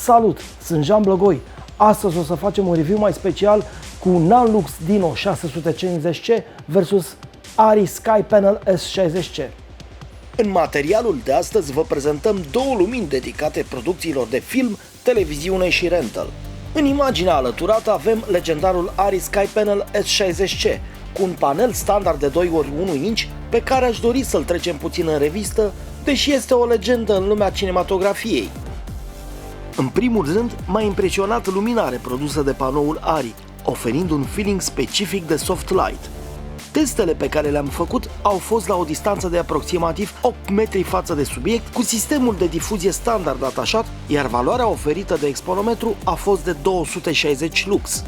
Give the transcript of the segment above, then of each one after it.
Salut, sunt Jean Blăgoi. Astăzi o să facem un review mai special cu Nanlux Dino 650C versus ARRI SkyPanel S60C. În materialul de astăzi vă prezentăm două lumini dedicate producțiilor de film, televiziune și rental. În imaginea alăturată avem legendarul ARRI SkyPanel S60C, cu un panel standard de 2x1 inch pe care aș dori să-l trecem puțin în revistă, deși este o legendă în lumea cinematografiei. În primul rând, m-a impresionat lumina reprodusă de panoul ARRI, oferind un feeling specific de soft light. Testele pe care le-am făcut au fost la o distanță de aproximativ 8 metri față de subiect, cu sistemul de difuzie standard atașat, iar valoarea oferită de exponometru a fost de 260 lux.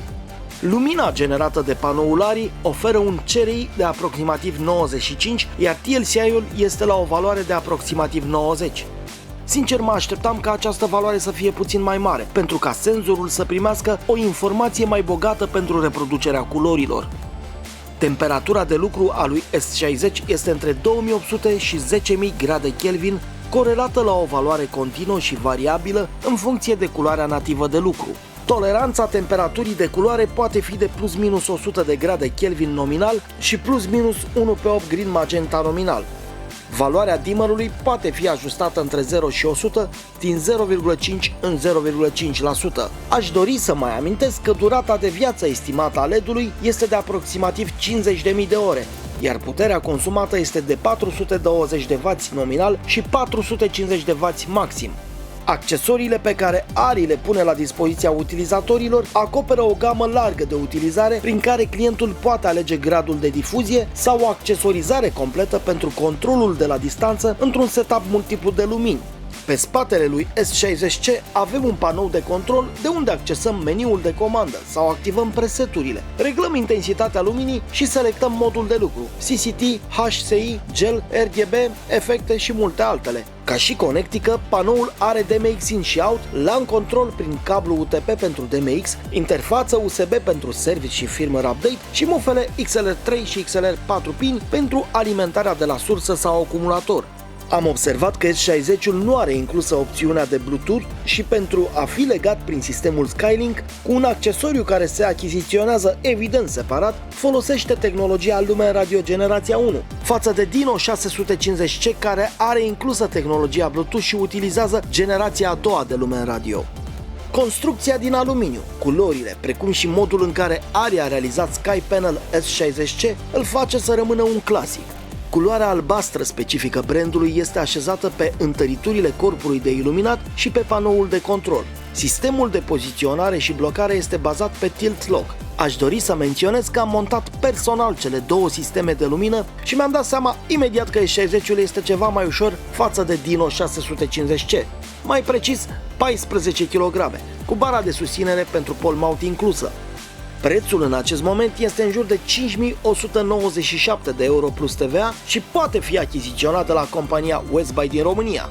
Lumina generată de panoul ARRI oferă un CRI de aproximativ 95, iar TLCI-ul este la o valoare de aproximativ 90. Sincer, mă așteptam ca această valoare să fie puțin mai mare, pentru ca senzorul să primească o informație mai bogată pentru reproducerea culorilor. Temperatura de lucru a lui S60 este între 2800 și 10.000 grade Kelvin, corelată la o valoare continuă și variabilă în funcție de culoarea nativă de lucru. Toleranța temperaturii de culoare poate fi de plus minus 100 de grade Kelvin nominal și plus minus 1 pe 8 green magenta nominal. Valoarea dimmerului poate fi ajustată între 0 și 100 din 0,5 în 0,5%. Aș dori să mai amintesc că durata de viață estimată a LED-ului este de aproximativ 50.000 de ore, iar puterea consumată este de 420 de W nominal și 450 de W maxim. Accesoriile pe care ARRI le pune la dispoziția utilizatorilor acoperă o gamă largă de utilizare prin care clientul poate alege gradul de difuzie sau o accesorizare completă pentru controlul de la distanță într-un setup multiplu de lumini. Pe spatele lui S60C avem un panou de control de unde accesăm meniul de comandă sau activăm preseturile, reglăm intensitatea luminii și selectăm modul de lucru, CCT, HCI, gel, RGB, efecte și multe altele. Ca și conectică, panoul are DMX in și out, LAN control prin cablu UTP pentru DMX, interfață USB pentru service și firmware update și mufele XLR3 și XLR4 pin pentru alimentarea de la sursă sau acumulator. Am observat că S60-ul nu are inclusă opțiunea de Bluetooth și pentru a fi legat prin sistemul Skylink cu un accesoriu care se achiziționează evident separat, folosește tehnologia Lumen Radio generația 1, față de Dino 650C care are inclusă tehnologia Bluetooth și utilizează generația a doua de Lumen Radio. Construcția din aluminiu, culorile, precum și modul în care ARRI a realizat SkyPanel S60C îl face să rămână un clasic. Culoarea albastră specifică brandului este așezată pe întăriturile corpului de iluminat și pe panoul de control. Sistemul de poziționare și blocare este bazat pe tilt lock. Aș dori să menționez că am montat personal cele două sisteme de lumină și mi-am dat seama imediat că S60-ul este ceva mai ușor față de Dino 650C. Mai precis, 14 kg, cu bara de susținere pentru pole mount inclusă. Prețul în acest moment este în jur de 5.197 de euro plus TVA și poate fi achiziționat de la compania Westbuy din România.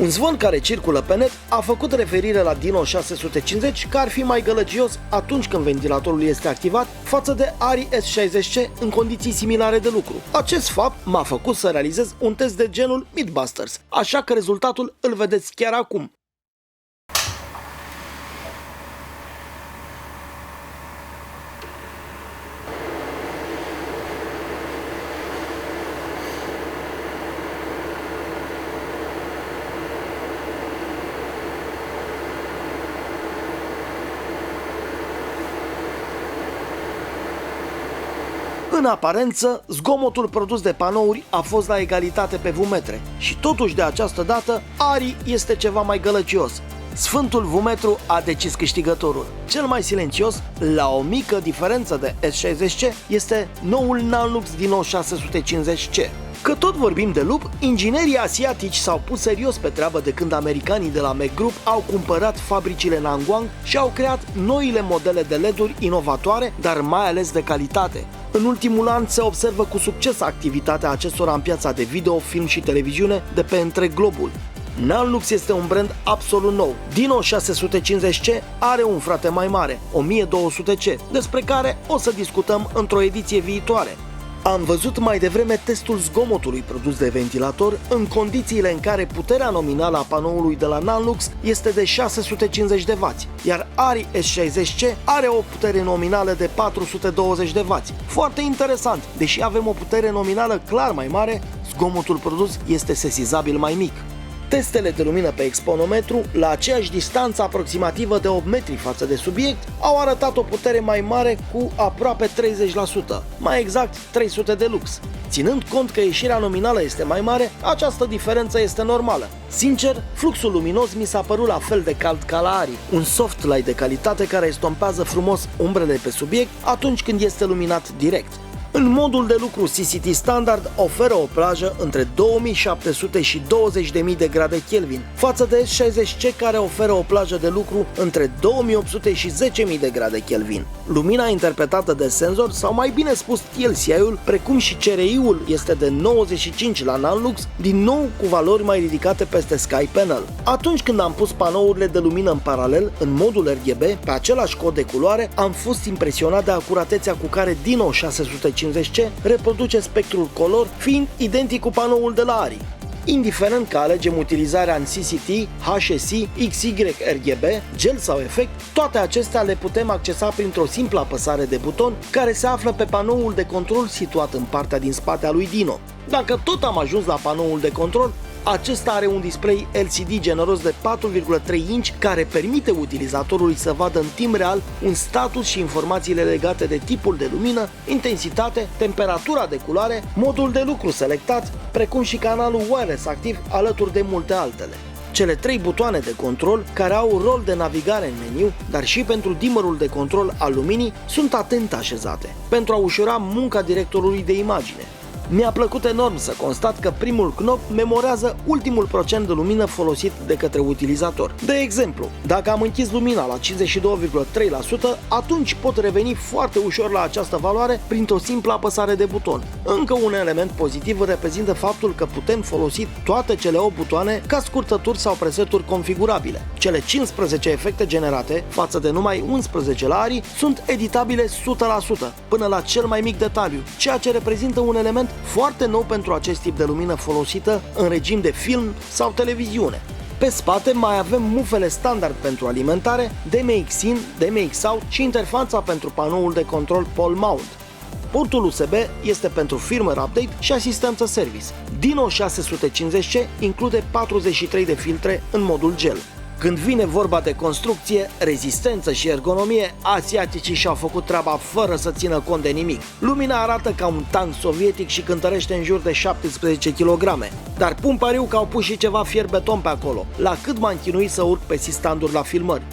Un zvon care circulă pe net a făcut referire la Dino 650 că ar fi mai gălăgios atunci când ventilatorul este activat față de ARRI S60C în condiții similare de lucru. Acest fapt m-a făcut să realizez un test de genul Mythbusters, așa că rezultatul îl vedeți chiar acum. În aparență, zgomotul produs de panouri a fost la egalitate pe vumetre și totuși de această dată ARRI este ceva mai gălăcios. Sfântul vumetru a decis câștigătorul. Cel mai silențios, la o mică diferență de S60C, este noul Nanlux Dino 650C. Că tot vorbim de lup, inginerii asiatici s-au pus serios pe treabă de când americanii de la Meg Group au cumpărat fabricile Nangwang și au creat noile modele de LED-uri inovatoare, dar mai ales de calitate. În ultimul an se observă cu succes activitatea acestora în piața de video, film și televiziune de pe întreg globul. Nanlux este un brand absolut nou. Dino 650C are un frate mai mare, 1200C, despre care o să discutăm într-o ediție viitoare. Am văzut mai devreme testul zgomotului produs de ventilator în condițiile în care puterea nominală a panoului de la Nanlux este de 650 de W, iar Ari S60C are o putere nominală de 420 de W. Foarte interesant, deși avem o putere nominală clar mai mare, zgomotul produs este sesizabil mai mic. Testele de lumină pe exponometru, la aceeași distanță aproximativă de 8 metri față de subiect, au arătat o putere mai mare cu aproape 30%, mai exact 300 de lux. Ținând cont că ieșirea nominală este mai mare, această diferență este normală. Sincer, fluxul luminos mi s-a părut la fel de cald ca la Ari, un soft light de calitate care estompează frumos umbrele pe subiect atunci când este luminat direct. În modul de lucru CCT standard oferă o plajă între 2700 și 20.000 de grade Kelvin, față de S60C care oferă o plajă de lucru între 2800 și 10.000 de grade Kelvin. Lumina interpretată de senzor, sau mai bine spus TLCI-ul, precum și CRI-ul, este de 95 la Nanlux, din nou cu valori mai ridicate peste Sky Panel. Atunci când am pus panourile de lumină în paralel, în modul RGB, pe același cod de culoare, am fost impresionat de acuratețea cu care Dino 650C reproduce spectrul color, fiind identic cu panoul de la Ari. Indiferent că alegem utilizarea în CCT, HSI, XY RGB, gel sau efect, toate acestea le putem accesa printr-o simplă apăsare de buton care se află pe panoul de control situat în partea din spate a lui Dino. Dacă tot am ajuns la panoul de control, acesta are un display LCD generos de 4,3 inch care permite utilizatorului să vadă în timp real un status și informațiile legate de tipul de lumină, intensitate, temperatura de culoare, modul de lucru selectat, precum și canalul wireless activ alături de multe altele. Cele 3 butoane de control, care au rol de navigare în meniu, dar și pentru dimmerul de control al luminii, sunt atent așezate, pentru a ușura munca directorului de imagine. Mi-a plăcut enorm să constat că primul knop memorează ultimul procent de lumină folosit de către utilizator. De exemplu, dacă am închis lumina la 52,3%, atunci pot reveni foarte ușor la această valoare printr-o simplă apăsare de buton. Încă un element pozitiv reprezintă faptul că putem folosi toate cele 8 butoane ca scurtături sau preseturi configurabile. Cele 15 efecte generate, față de numai 11 la Ari, sunt editabile 100%, până la cel mai mic detaliu, ceea ce reprezintă un element foarte nou pentru acest tip de lumină folosită în regim de film sau televiziune. Pe spate mai avem mufele standard pentru alimentare, DMX-in, DMX-out și interfața pentru panoul de control pole mount. Portul USB este pentru firmware update și asistență service. Dino 650C include 43 de filtre în modul gel. Când vine vorba de construcție, rezistență și ergonomie, asiaticii și-au făcut treaba fără să țină cont de nimic. Lumina arată ca un tank sovietic și cântărește în jur de 17 kg. Dar pun pariu că au pus și ceva fier beton pe acolo, la cât m-am chinuit să urc pe stand-uri la filmări.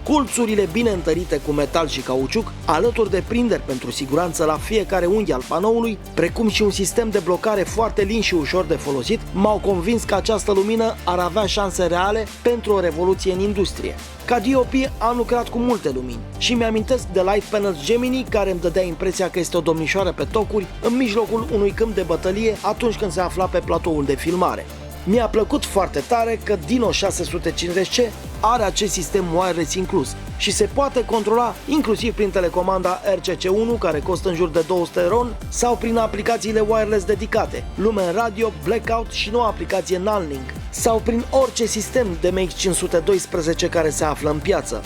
Colțurile bine întărite cu metal și cauciuc, alături de prinderi pentru siguranță la fiecare unghi al panoului, precum și un sistem de blocare foarte lin și ușor de folosit, m-au convins că această lumină ar avea șanse reale pentru o revoluție în industrie. Ca DOP am lucrat cu multe lumini și mi-amintesc de Light Panels Gemini, care îmi dădea impresia că este o domnișoară pe tocuri în mijlocul unui câmp de bătălie atunci când se afla pe platoul de filmare. Mi-a plăcut foarte tare că Dino 650C are acest sistem wireless inclus și se poate controla inclusiv prin telecomanda RCC1, care costă în jur de 200 RON, sau prin aplicațiile wireless dedicate, Lumen Radio, Blackout și noua aplicație Nunlink, sau prin orice sistem DMX512 care se află în piață.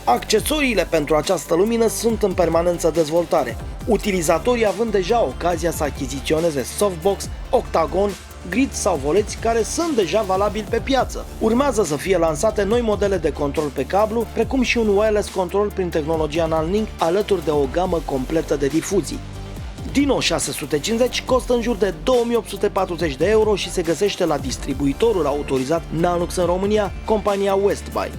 Accesoriile pentru această lumină sunt în permanență dezvoltare, utilizatorii având deja ocazia să achiziționeze softbox, octagon, grid sau voleți care sunt deja valabili pe piață. Urmează să fie lansate noi modele de control pe cablu, precum și un wireless control prin tehnologia Nunlink, alături de o gamă completă de difuzii. Dino 650 costă în jur de 2840 de euro și se găsește la distribuitorul autorizat Nanlux în România, compania Westbuy.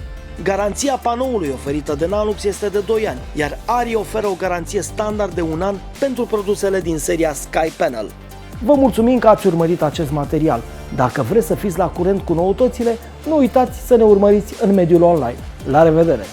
Garanția panoului oferită de Nanlux este de 2 ani, iar Ari oferă o garanție standard de 1 an pentru produsele din seria Sky Panel. Vă mulțumim că ați urmărit acest material. Dacă vreți să fiți la curent cu noutățile, nu uitați să ne urmăriți în mediul online. La revedere!